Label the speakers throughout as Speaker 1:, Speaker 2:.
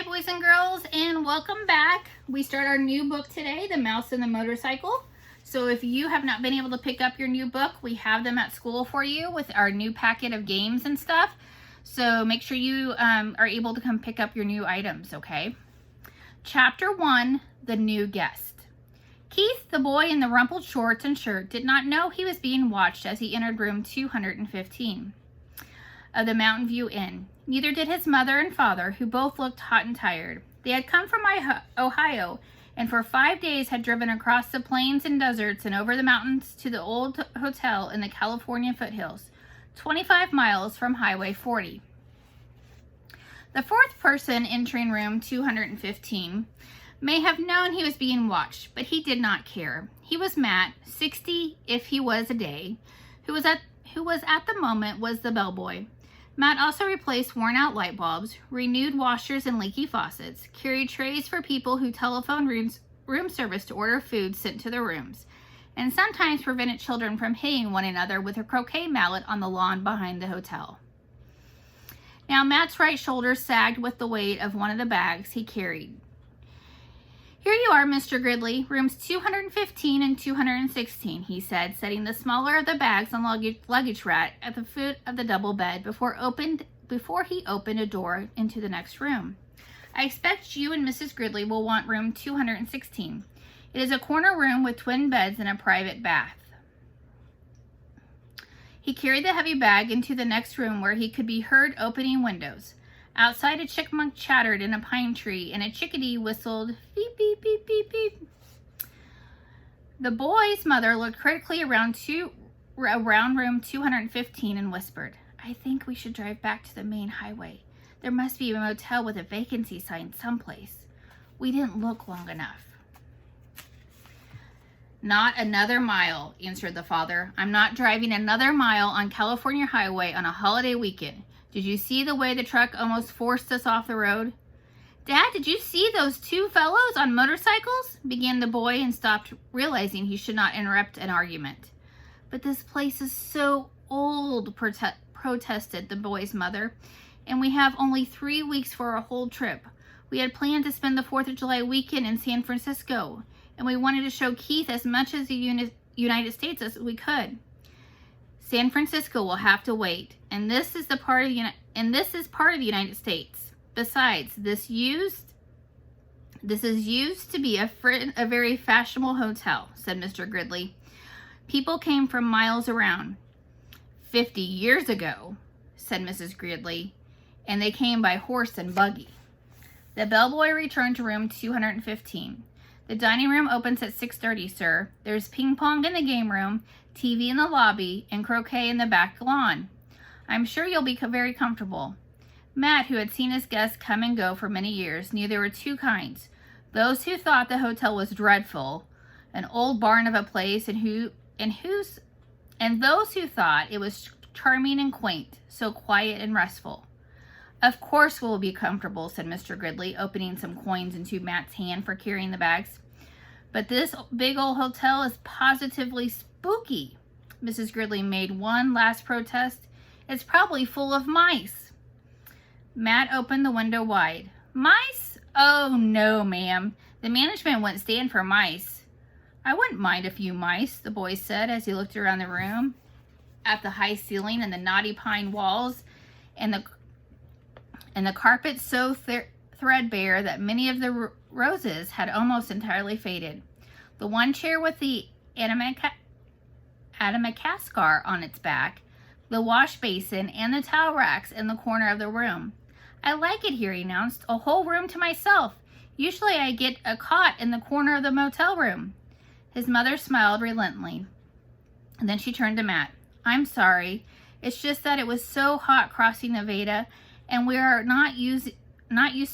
Speaker 1: Hi, boys and girls, and welcome back. We start our new book today, The Mouse and the Motorcycle. So if you have not been able to pick up your new book, we have them at school for you with our new packet of games and stuff. So make sure you are able to come pick up your new items, okay? Chapter 1, The New Guest. Keith, the boy in the rumpled shorts and shirt, did not know he was being watched as he entered room 215 of the Mountain View Inn. Neither did his mother and father, who both looked hot and tired. They had come from Ohio, and for 5 days had driven across the plains and deserts and over the mountains to the old hotel in the California foothills, 25 miles from Highway 40. The fourth person entering room 215 may have known he was being watched, but he did not care. He was Matt, 60 if he was a day, who was at the moment was the bellboy. Matt also replaced worn-out light bulbs, renewed washers and leaky faucets, carried trays for people who telephoned room service to order food sent to their rooms, and sometimes prevented children from hitting one another with a croquet mallet on the lawn behind the hotel. Now Matt's right shoulder sagged with the weight of one of the bags he carried. "Here you are, Mr. Gridley, rooms 215 and 216, he said, setting the smaller of the bags on luggage rack at the foot of the double bed before he opened a door into the next room. "I expect you and Mrs. Gridley will want room 216. It is a corner room with twin beds and a private bath." He carried the heavy bag into the next room where he could be heard opening windows. Outside, a chipmunk chattered in a pine tree, and a chickadee whistled, beep, beep, beep, beep, beep. The boy's mother looked critically around room 215 and whispered, "I think we should drive back to the main highway. There must be a motel with a vacancy sign someplace. We didn't look long enough." "Not another mile," answered the father. "I'm not driving another mile on California Highway on a holiday weekend. Did you see the way the truck almost forced us off the road?" "Dad, did you see those two fellows on motorcycles?" began the boy and stopped, realizing he should not interrupt an argument. "But this place is so old," protested the boy's mother, "and we have only 3 weeks for our whole trip. We had planned to spend the 4th of July weekend in San Francisco, and we wanted to show Keith as much of the United States as we could. San Francisco will have to wait, and this is part of the United States. Besides, this is used to be a very fashionable hotel," said Mr. Gridley. "People came from miles around." 50 years ago," said Mrs. Gridley, "and they came by horse and buggy." The bellboy returned to room 215. "The dining room opens at 6:30, sir. There's ping pong in the game room, TV in the lobby, and croquet in the back lawn. I'm sure you'll be very comfortable." Matt, who had seen his guests come and go for many years, knew there were two kinds: those who thought the hotel was dreadful, an old barn of a place, and those who thought it was charming and quaint, so quiet and restful. "Of course we'll be comfortable," said Mr. Gridley, opening some coins into Matt's hand for carrying the bags. "But this big old hotel is positively spooky." Mrs. Gridley made one last protest. "It's probably full of mice." Matt opened the window wide. "Mice? Oh, no, ma'am. The management wouldn't stand for mice." "I wouldn't mind a few mice," the boy said as he looked around the room at the high ceiling and the knotty pine walls and the carpet so threadbare that many of the roses had almost entirely faded. The one chair with the antimacassar on its back, the wash basin, and the towel racks in the corner of the room. "I like it here," he announced. "A whole room to myself. Usually I get a cot in the corner of the motel room." His mother smiled relentlessly, and then she turned to Matt. "I'm sorry. It's just that it was so hot crossing Nevada, and we are not used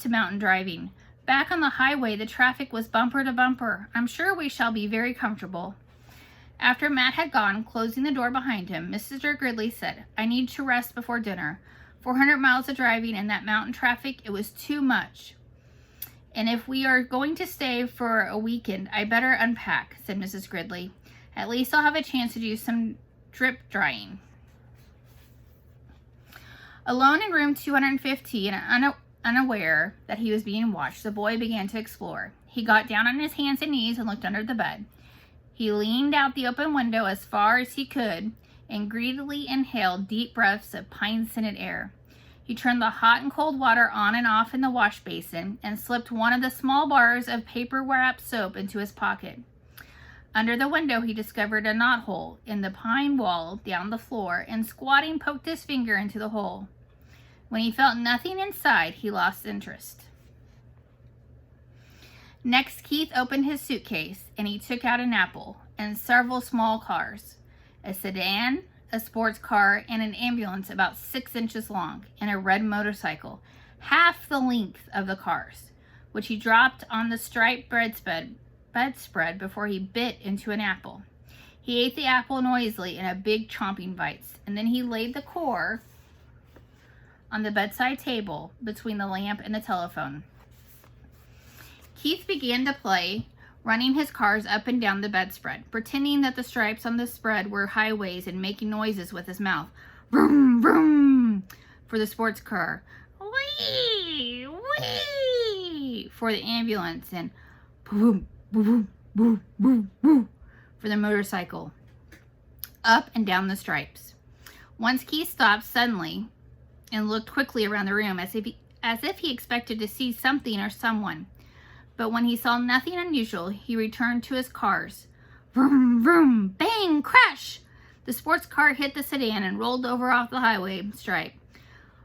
Speaker 1: to mountain driving. Back on the highway, the traffic was bumper to bumper. I'm sure we shall be very comfortable." After Matt had gone, closing the door behind him, Mr. Gridley said, "I need to rest before dinner. 400 miles of driving and that mountain traffic, it was too much. And if we are going to stay for a weekend, I better unpack," said Mrs. Gridley. "At least I'll have a chance to do some drip drying." Alone in room 215, unaware that he was being watched, the boy began to explore. He got down on his hands and knees and looked under the bed. He leaned out the open window as far as he could and greedily inhaled deep breaths of pine-scented air. He turned the hot and cold water on and off in the wash basin and slipped one of the small bars of paper-wrapped soap into his pocket. Under the window, he discovered a knothole in the pine wall down the floor and, squatting, poked his finger into the hole. When he felt nothing inside, he lost interest. Next, Keith opened his suitcase and he took out an apple and several small cars, a sedan, a sports car, and an ambulance about 6 inches long, and a red motorcycle, half the length of the cars, which he dropped on the striped bedspread before he bit into an apple. He ate the apple noisily in big chomping bites, and then he laid the core on the bedside table between the lamp and the telephone. Keith began to play, running his cars up and down the bedspread, pretending that the stripes on the spread were highways and making noises with his mouth. Vroom, vroom, for the sports car. Whee, whee, for the ambulance, and boom, boom, boom, boom, boom, for the motorcycle. Up and down the stripes. Once Keith stopped suddenly and looked quickly around the room as if he expected to see something or someone. But when he saw nothing unusual, he returned to his cars. Vroom, vroom, bang, crash! The sports car hit the sedan and rolled over off the highway stripe.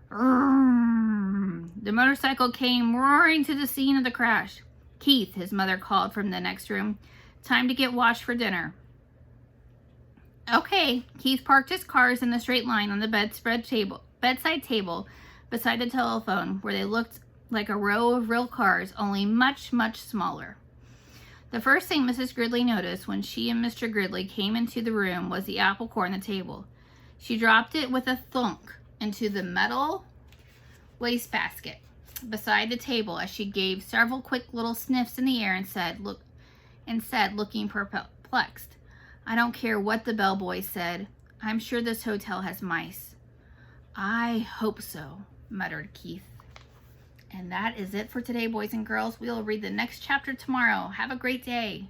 Speaker 1: The motorcycle came roaring to the scene of the crash. Keith, his mother called from the next room. Time to get washed for dinner. Okay, Keith parked his cars in the straight line on the bedside table beside the telephone, where they looked like a row of real cars, only much, much smaller. The first thing Mrs. Gridley noticed when she and Mr. Gridley came into the room was the apple core on the table. She dropped it with a thunk into the metal wastebasket beside the table as she gave several quick little sniffs in the air and said, looking perplexed, "I don't care what the bellboy said. I'm sure this hotel has mice." "I hope so," muttered Keith. And that is it for today, boys and girls. We'll read the next chapter tomorrow. Have a great day.